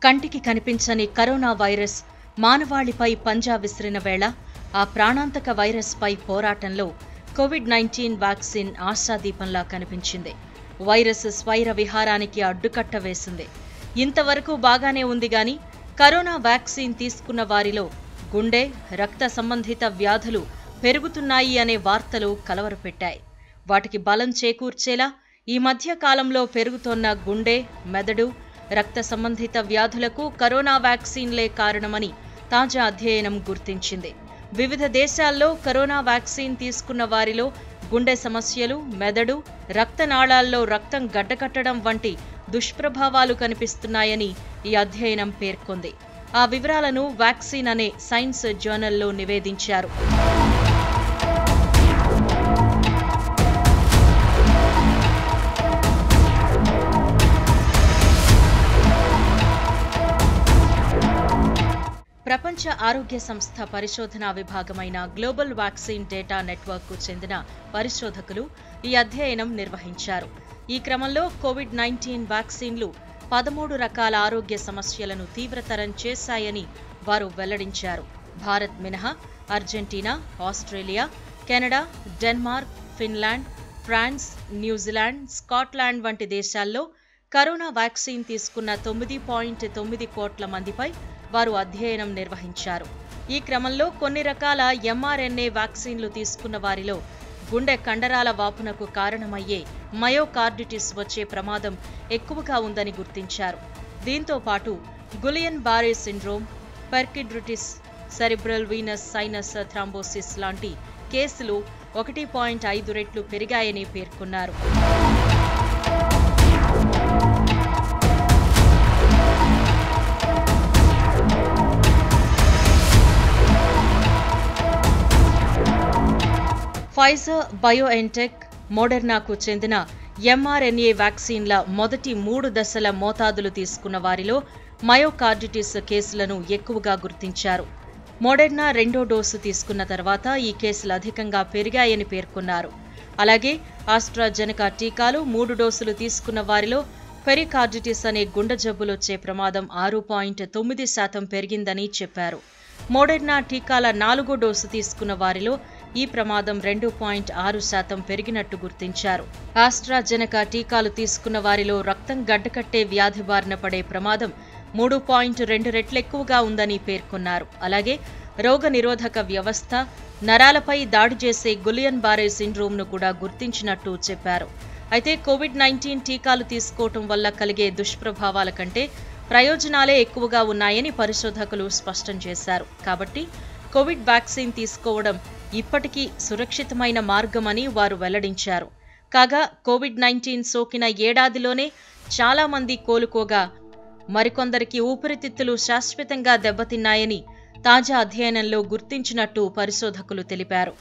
కంటికి కనిపించని corona virus మానవాళిపై పంజా విసిరిన వేళ ఆ ప్రాణాంతక వైరస్పై పోరాటంలో కోవిడ్-19 వ్యాక్సిన్ ఆశాదీపంలా కనిపించింది. వైరస్ స్వైర విహారానికి అడ్డుకట్ట వేసింది. ఇంతవరకు బాగానే ఉంది గాని కరోనా వ్యాక్సిన్ తీసుకున్న వారిలో గుండె, రక్త సంబంధిత వ్యాధులు పెరుగుతున్నాయి అనే వార్తలు కలవరపెట్టాయి. వాటికి బలం చేకూర్చేలా ఈ మధ్య కాలంలో పెరుగుతోన్న గుండె, మెదడు, రక్త సంబంధిత వ్యాధులకు కరోనా వ్యాక్సిన్లే కారణమని తాజా అధ్యయనం గుర్తించింది. వివిధ దేశాల్లో కరోనా వ్యాక్సిన్ తీసుకున్న వారిలో గుండె సమస్యలు, మెదడు, రక్తనాళాల్లో రక్తం గడ్డకట్టడం వంటి దుష్ప్రభావాలు కనిపిస్తున్నాయని ఈ అధ్యయనం పేర్కొంది. ఆ వివరాలను వ్యాక్సిన్ అనే సైన్స్ జర్నల్లో నివేదించారు. ప్రపంచ ఆరోగ్య సంస్థ పరిశోధనా విభాగమైన గ్లోబల్ వ్యాక్సిన్ డేటా నెట్వర్క్కు చెందిన పరిశోధకులు ఈ అధ్యయనం నిర్వహించారు. ఈ క్రమంలో కోవిడ్-19 వ్యాక్సిన్లు 13 రకాల ఆరోగ్య సమస్యలను తీవ్రతరం చేశాయని వారు వెల్లడించారు. భారత్ మినహా Argentina, Australia, Canada, Denmark, Finland, France, New Zealand, Scotland వంటి దేశాల్లో కరోనా వ్యాక్సిన్ తీసుకున్న 9.9 కోట్ల మందిపై వారు అధ్యయనం నిర్వహించారు. ఈ క్రమంలో కొన్ని రకాల mRNA వ్యాక్సిన్లు తీసుకున్న వారిలో గుండె కండరాల వాపునకు కారణమయ్యే మయోకార్డిటిస్ వచ్చే ప్రమాదం ఎక్కువగా ఉందని గుర్తించారు. దీంతో పాటు Guillain Barre syndrome, pericarditis, cerebral venous sinus thrombosis లాంటి కేసులు 1.5 రెట్లు పెరిగాయని పేర్కొన్నారు. ఫైజర్ బయోఎన్టెక్, మోడెర్నాకు చెందిన mRNA వ్యాక్సిన్ల మొదటి 3 దశల మోతాదులు తీసుకున్న వారిలో మయోకార్డిటిస్ కేసులను ఎక్కువగా గుర్తించారు. మోడెర్నా 2వ డోసు తీసుకున్న తర్వాత ఈ కేసులు అధికంగా పెరిగాయని పేర్కొన్నారు. అలాగే ఆస్ట్రాజెనెకా టీకాలు 3 డోసులు తీసుకున్న వారిలో పెరికార్డిటిస్ అనే గుండె జబ్బులొచ్చే ప్రమాదం 6.9% పెరిగిందని చెప్పారు. మోడెర్నా టీకాల 4వ డోసు తీసుకున్న వారిలో ఈ ప్రమాదం 2.6% పెరిగినట్టు గుర్తించారు. ఆస్ట్రాజెనెకా టీకాలు తీసుకున్న వారిలో రక్తం గడ్డకట్టే వ్యాధి బారిన పడే ప్రమాదం 3.2 రెట్లెక్కువగా ఉందని పేర్కొన్నారు. అలాగే రోగ నిరోధక వ్యవస్థ, నరాలపై దాడి చేసే గులియన్ బారే సిండ్రోమ్ను కూడా గుర్తించినట్టు చెప్పారు. అయితే కోవిడ్-19 టీకాలు తీసుకోవటం వల్ల కలిగే దుష్ప్రభావాల కంటే ప్రయోజనాలే ఎక్కువగా ఉన్నాయని పరిశోధకులు స్పష్టం చేశారు. కాబట్టి కోవిడ్ వ్యాక్సిన్ తీసుకోవడం ఇప్పటికీ సురక్షితమైన మార్గమని వారు వెల్లడించారు. కాగా కోవిడ్-19 సోకిన ఏడాదిలోనే చాలా మంది కోలుకోగా మరికొందరికి ఊపిరితిత్తులు శాశ్వతంగా దెబ్బతిన్నాయని తాజా అధ్యయనంలో గుర్తించినట్టు పరిశోధకులు తెలిపారు.